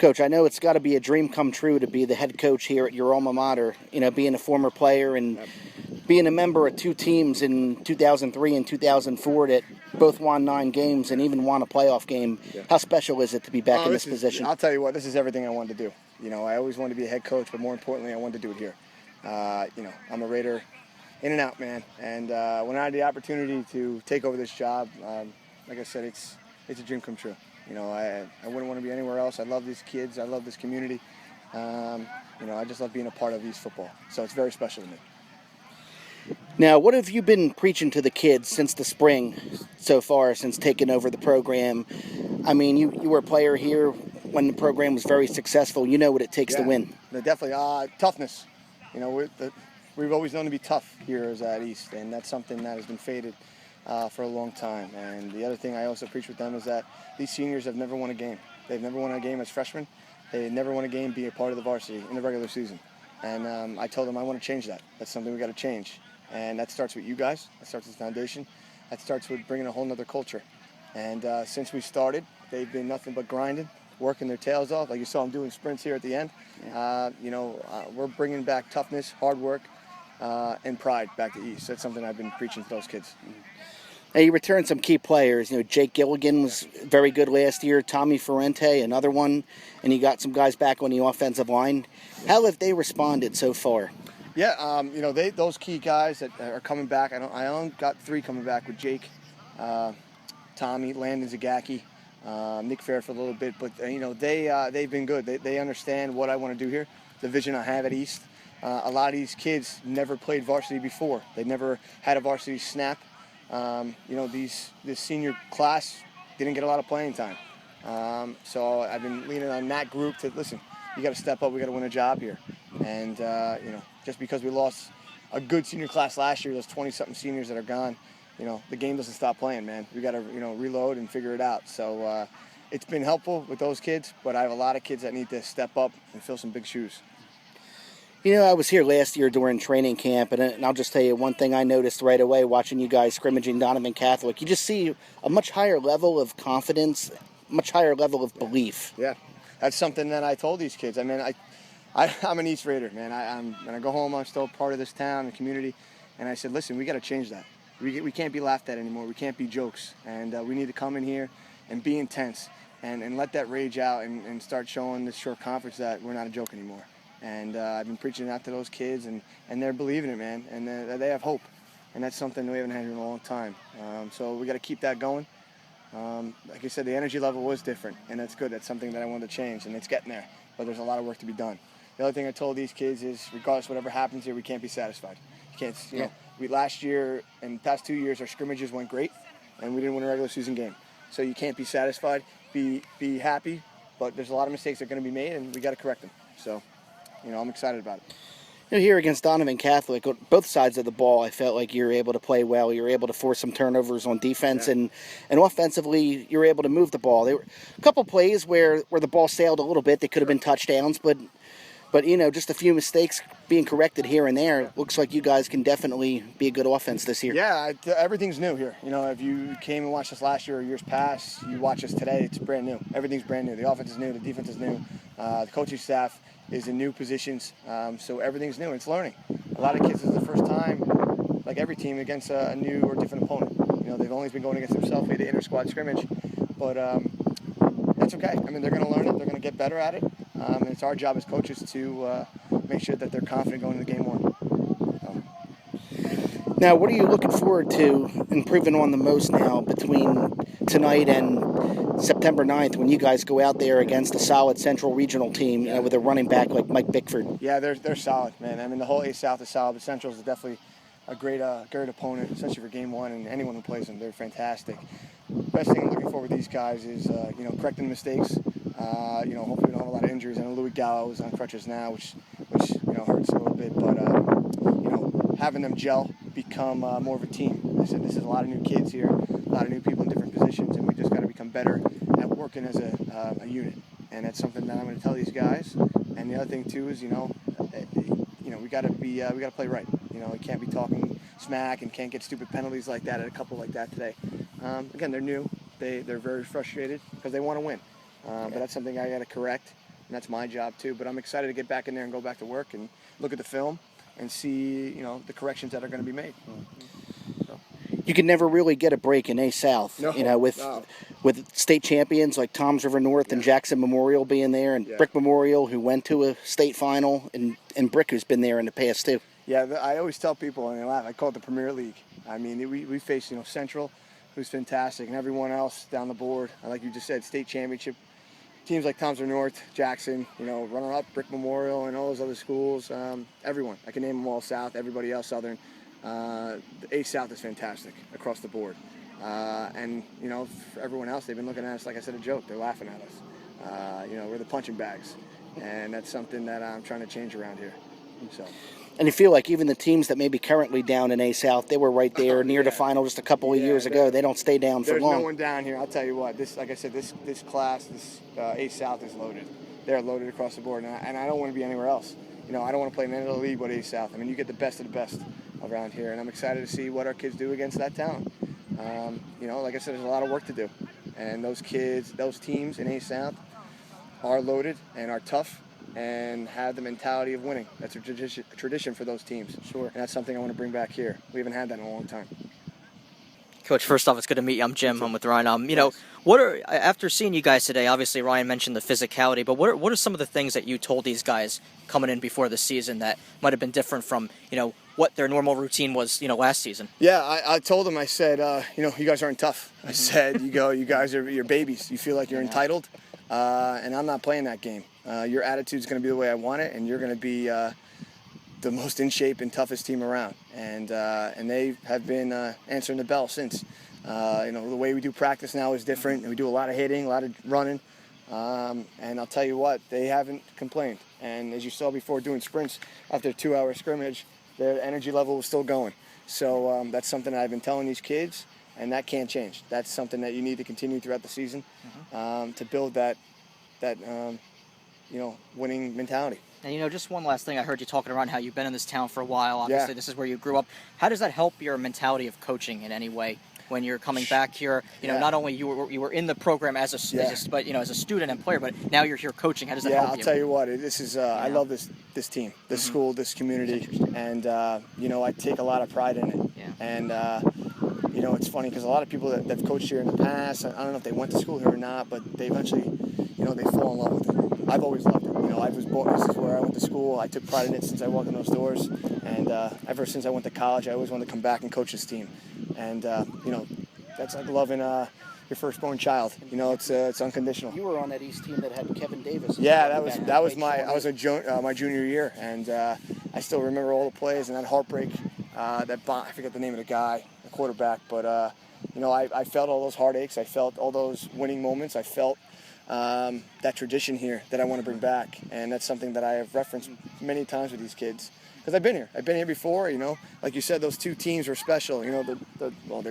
Coach, I know it's got to be a dream come true to be the head coach here at your alma mater, being a former player and being a member of two teams in 2003 and 2004 that both won 9 games and even won a playoff game. Yeah. How special is it to be back in this position? I'll tell you what, this is everything I wanted to do. I always wanted to be a head coach, but more importantly, I wanted to do it here. I'm a Raider in and out, man. And when I had the opportunity to take over this job, like I said, it's a dream come true. I wouldn't want to be anywhere else. I love these kids. I love this community. I just love being a part of East football. So it's very special to me. Now, what have you been preaching to the kids since the spring so far, since taking over the program? I mean, you were a player here when the program was very successful. You know what it takes to win. Definitely. Toughness. We've always known to be tough here at East, and that's something that has been faded for a long time. And the other thing I also preach with them is that these seniors have never won a game. They've never won a game as freshmen. They never won a game being a part of the varsity in the regular season. And I told them I want to change that. That's something we got to change. And that starts with you guys. That starts with the foundation. That starts with bringing a whole nother culture. And since we started, they've been nothing but grinding, working their tails off. Like you saw them doing sprints here at the end. We're bringing back toughness, hard work, and pride back to East. That's something I've been preaching to those kids. Now, you returned some key players. Jake Gilligan was very good last year. Tommy Ferrante, another one. And you got some guys back on the offensive line. How have they responded so far? Yeah, those key guys that are coming back. I only got 3 coming back with Jake, Tommy, Landon Zagacki, Nick Fair for a little bit. But they've been good. They understand what I want to do here, the vision I have at East. A lot of these kids never played varsity before. They never had a varsity snap. This senior class didn't get a lot of playing time. So I've been leaning on that group to, listen, you got to step up. We got to win a job here. And, just because we lost a good senior class last year, those 20-something seniors that are gone, the game doesn't stop playing, man. We got to, reload and figure it out. So it's been helpful with those kids, but I have a lot of kids that need to step up and fill some big shoes. I was here last year during training camp, and I'll just tell you one thing I noticed right away watching you guys scrimmaging Donovan Catholic. You just see a much higher level of confidence, much higher level of belief. Yeah, that's something that I told these kids. I mean, I'm an East Raider, man. When I go home, I'm still part of this town and community. And I said, listen, we got to change that. We can't be laughed at anymore. We can't be jokes. And we need to come in here and be intense and let that rage out and start showing this short conference that we're not a joke anymore. And I've been preaching that to those kids, and they're believing it, man. And they have hope. And that's something we haven't had here in a long time. So we got to keep that going. Like I said, the energy level was different, and that's good. That's something that I wanted to change, and it's getting there. But there's a lot of work to be done. The other thing I told these kids is, regardless of whatever happens here, we can't be satisfied. You can't, we last year and the past 2 years, our scrimmages went great, and we didn't win a regular season game. So you can't be satisfied. Be happy, but there's a lot of mistakes that are going to be made, and we got to correct them. So, I'm excited about it. Here against Donovan Catholic, both sides of the ball, I felt like you were able to play well. You were able to force some turnovers on defense, and offensively, you were able to move the ball. There were a couple plays where the ball sailed a little bit. They could have been touchdowns, but just a few mistakes being corrected here and there. It looks like you guys can definitely be a good offense this year. Yeah, everything's new here. If you came and watched us last year or years past, you watch us today, it's brand new. Everything's brand new. The offense is new. The defense is new. The coaching staff is in new positions. So everything's new. It's learning. A lot of kids, this is the first time, like every team, against a new or different opponent. They've always been going against themselves. We had the inter-squad scrimmage. But that's okay. I mean, they're going to learn it. They're going to get better at it. And it's our job as coaches to make sure that they're confident going into game one. Now, what are you looking forward to improving on the most now between tonight and September 9th when you guys go out there against a solid Central Regional team with a running back like Mike Bickford? Yeah, they're solid, man. I mean, the whole A-South is solid, but Central is definitely a great opponent, especially for game one, and anyone who plays them, they're fantastic. Best thing I'm looking for with these guys is, correcting mistakes. Hopefully we don't have a lot of injuries. I know Louis Gallo is on crutches now, which hurts a little bit, but having them gel, become more of a team. I said this is a lot of new kids here, a lot of new people in different positions, and we just got to become better at working as a unit. And that's something that I'm going to tell these guys. And the other thing too is, we got to play right. We can't be talking smack and can't get stupid penalties like that at a couple like that today. Again, they're new. They're very frustrated because they want to win. But that's something I got to correct. and that's my job too. But I'm excited to get back in there and go back to work and look at the film and see, the corrections that are going to be made. So. You can never really get a break in A South, No, with state champions like Toms River North and Jackson Memorial being there, and Brick Memorial, who went to a state final, and Brick, who's been there in the past too. Yeah, I always tell people, and they laugh, I call it the Premier League. I mean, we face, Central, who's fantastic, and everyone else down the board. Like you just said, state championship teams like Toms River North, Jackson, runner-up, Brick Memorial, and all those other schools. Everyone, I can name them all. South, everybody else Southern. The A South is fantastic across the board. And, for everyone else, they've been looking at us, like I said, a joke. They're laughing at us. We're the punching bags. And that's something that I'm trying to change around here. So. And you feel like even the teams that may be currently down in A South, they were right there near the final just a couple of years ago. They don't stay down for long. There's no one down here. I'll tell you what. Like I said, this class, this A South is loaded. They're loaded across the board, and I don't want to be anywhere else. I don't want to play in any other league but A South. I mean, you get the best of the best around here, and I'm excited to see what our kids do against that talent. Like I said, there's a lot of work to do, and those kids, those teams in A South are loaded and are tough and have the mentality of winning. That's a tradition for those teams. Sure. And that's something I want to bring back here. We haven't had that in a long time. Coach, first off, it's good to meet you. I'm Jim. I'm with Ryan. After seeing you guys today, obviously Ryan mentioned the physicality, but what are some of the things that you told these guys coming in before the season that might have been different from, what their normal routine was, last season? Yeah, I told them, I said, you guys aren't tough. I said, you guys are your babies. You feel like you're entitled, and I'm not playing that game. Your attitude's going to be the way I want it, and you're going to be the most in shape and toughest team around. And they have been answering the bell since. The way we do practice now is different. We do a lot of hitting, a lot of running. And I'll tell you what, they haven't complained. And as you saw before doing sprints after a 2-hour scrimmage, their energy level was still going. So that's something that I've been telling these kids, and that can't change. That's something that you need to continue throughout the season to build that winning mentality. And, just one last thing. I heard you talking around how you've been in this town for a while. Obviously, This is where you grew up. How does that help your mentality of coaching in any way when you're coming back here? Not only you were in the program as a student and player, but now you're here coaching. How does that help you? I'll tell you what. This is I love this team, this school, this community, and I take a lot of pride in it. Yeah. And it's funny because a lot of people that have coached here in the past, I don't know if they went to school here or not, but they eventually, they fall in love with it. I've always loved it. I was born. This is where I went to school. I took pride in it since I walked in those doors, and ever since I went to college, I always wanted to come back and coach this team. And that's like loving your firstborn child. It's unconditional. You were on that East team that had Kevin Davis. Yeah, that was my junior year, and I still remember all the plays and that heartbreak. I forget the name of the guy, the quarterback, but I felt all those heartaches. I felt all those winning moments. I felt that tradition here that I want to bring back, and that's something that I have referenced many times with these kids because I've been here. I've been here before. Like you said, those two teams were special. They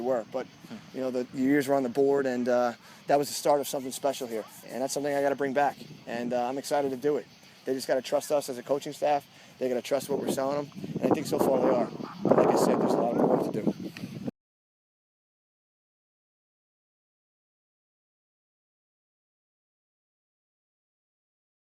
were, but the years were on the board, and that was the start of something special here, and that's something I got to bring back, and I'm excited to do it. They just got to trust us as a coaching staff. They got to trust what we're selling them, and I think so far they are. But like I said, there's a lot more work to do.